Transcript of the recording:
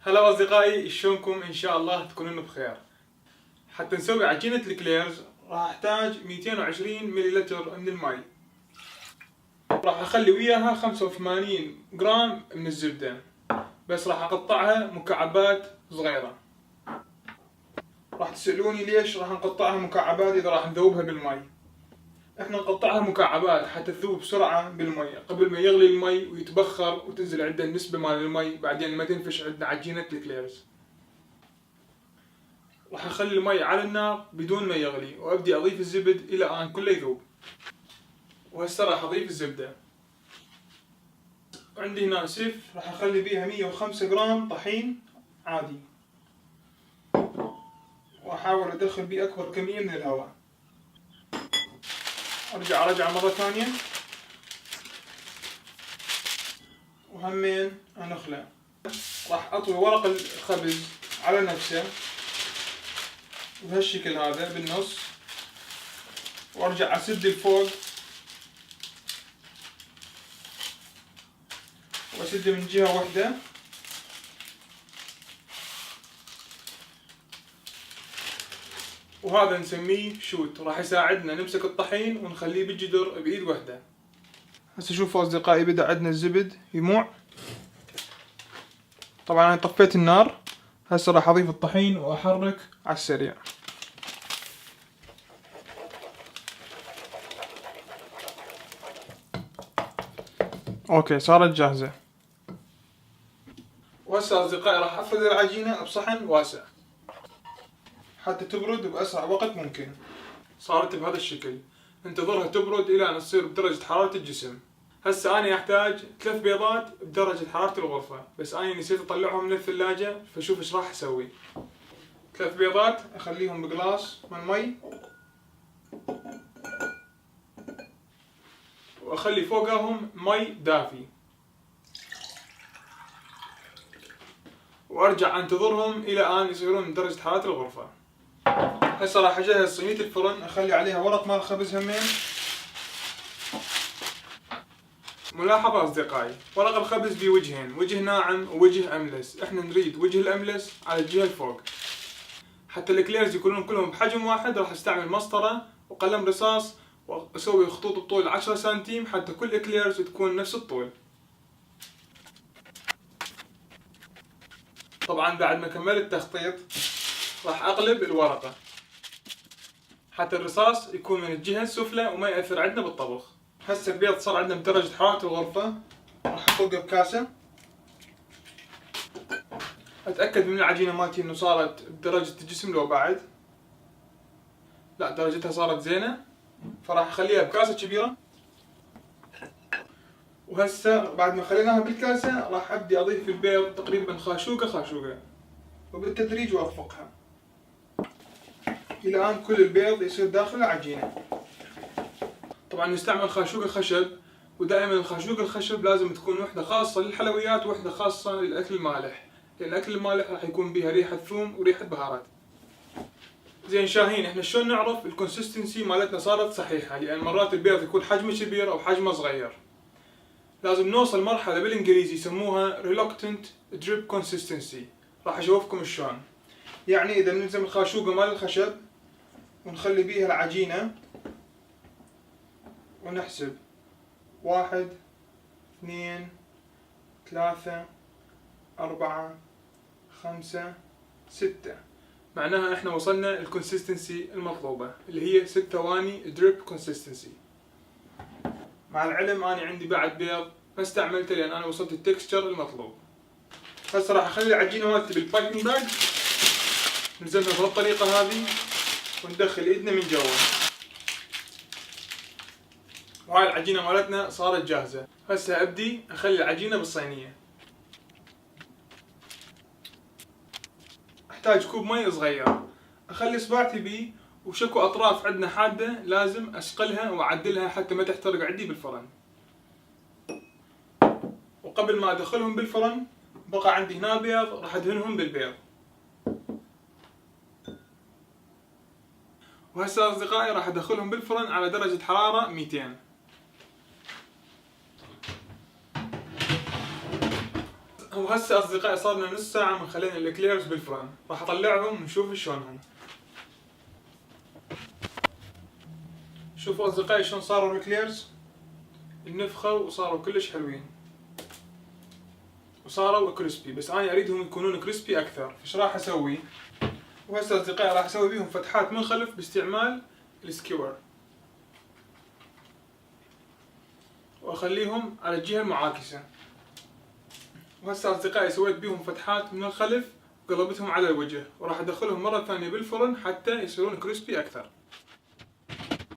هلا أصدقائي، شلونكم؟ إن شاء الله تكونون بخير. حتى نسوي عجينة الإكليرز راح أحتاج 220 مليلتر من الماء. راح أخلي وياها 85 جرام من الزبدة، بس راح أقطعها مكعبات صغيرة. راح تسألوني ليش راح نقطعها مكعبات إذا راح نذوبها بالماء؟ احنا نقطعها مكعبات حتى تذوب بسرعة بالماء قبل ما يغلي الماء ويتبخر وتنزل عندنا النسبة مال الماء، بعدين ما تنفش عندنا عجينة الإكليرز. راح اخلي المي على النار بدون ما يغلي وابدي اضيف الزبد الى ان كله يذوب. وهسه راح اضيف الزبدة. وعندي هنا سيف راح اخلي بيها 105 جرام طحين عادي، واحاول ادخل بيه اكبر كمية من الهواء. ارجع مرة ثانية وهمين انخله. راح اطوي ورق الخبز على نفسه بهالشكل هذا بالنص، وارجع اسد الفوق واسده من جهة واحدة، وهذا نسميه شوت. راح يساعدنا نمسك الطحين ونخليه بالجدر بايد واحدة. هسه شوفوا اصدقائي، بدا عندنا الزبد يموع. طبعا انا طفيت النار. هسه راح اضيف الطحين واحرك على السريع. اوكي، صارت جاهزة. وهسه اصدقائي راح افرد العجينة بصحن واسع حتى تبرد باسرع وقت ممكن. صارت بهذا الشكل. انتظرها تبرد الى ان تصير بدرجة حرارة الجسم. هسه انا احتاج 3 بيضات بدرجة حرارة الغرفة، بس انا نسيت اطلعهم من الثلاجة، فشوف ايش راح اسوي. 3 بيضات اخليهم بقلاص من مي، واخلي فوقهم مي دافي، وارجع انتظرهم الى ان يصيرون من درجة حرارة الغرفة. هسه راح اجهز صينية الفرن، اخلي عليها ورق مال خبز همين. ملاحظة أصدقائي، ورق الخبز بيه وجهين، وجه ناعم ووجه أملس. احنا نريد وجه الأملس على الجهة الفوق. حتى الإكليرز يكونون كلهم بحجم واحد راح استعمل مسطرة وقلم رصاص، واسوي خطوط الطول 10 سنتيم حتى كل إكليرز تكون نفس الطول. طبعا بعد ما كملت التخطيط راح اقلب الورقة حتى الرصاص يكون من الجهة السفلى وما يأثر عندنا بالطبخ. هسه البيض صار عندنا بدرجة حرارة الغرفة. راح احطه بكاسة. اتأكد من العجينة مالتي انه صارت بدرجة الجسم. لو بعد لا، درجتها صارت زينة، فراح اخليها بكاسة كبيرة. وهسه بعد ما خليناها بالكاسة راح ابدي اضيف البيض تقريبا خاشوقة وبالتدريج واخفقها الى ان كل البيض يصير داخل العجينة. طبعا نستعمل خاشوقة خشب، ودائما الخاشوقة الخشب لازم تكون وحدة خاصة للحلويات وحدة خاصة للأكل المالح، لأن الأكل المالح راح يكون بيها ريحة ثوم وريحة بهارات. زين شاهين، احنا شلون نعرف الكونسستنسي مالتنا صارت صحيحة؟ لأن مرات البيض يكون حجمه كبير أو حجمه صغير. لازم نوصل مرحلة بالإنجليزي يسموها reluctant drip consistency. راح أشوفكم شلون. يعني إذا نلزم الخاشوقة مال الخشب ونخلي بيها العجينة ونحسب 1 2 3 4 5 6، معناها احنا وصلنا الكونسستنسي المطلوبة اللي هي 6 ثواني دريب كونسستنسي. مع العلم اني عندي بعد بيض ما استعملته لان انا وصلت التكستشر المطلوب. هسه راح اخلي العجينة مالتي بالبايبنج باج، نلزمها بهالطريقة هذه وندخل ايدنا من جوا. وهاي العجينة مالتنا صارت جاهزة. هسه ابدي اخلي العجينة بالصينية. احتاج كوب مي صغير، اخلي اصبعتي بيه، وشكو اطراف عندنا حادة لازم اسقلها واعدلها حتى ما تحترق عندي بالفرن. وقبل ما ادخلهم بالفرن بقى عندي هنا بيض راح ادهنهم بالبيض. وهسه اصدقائي راح ادخلهم بالفرن على درجة حرارة 200. وهسه اصدقائي صار لنا نص ساعة من خلينا الاكليرز بالفرن، راح اطلعهم ونشوف شلونهم. شوفوا اصدقائي شلون صاروا الاكليرز، النفخة وصاروا كلش حلوين وصاروا كريسبي، بس انا اريدهم يكونون كريسبي اكثر. ايش راح اسوي؟ وهسه اصدقائي راح اسوي بيهم فتحات من خلف باستعمال السكيور، واخليهم على الجهة المعاكسة. وهسه اصدقائي سويت بيهم فتحات من الخلف وقلبتهم على الوجه، وراح ادخلهم مرة ثانية بالفرن حتى يصيرون كريسبي اكثر.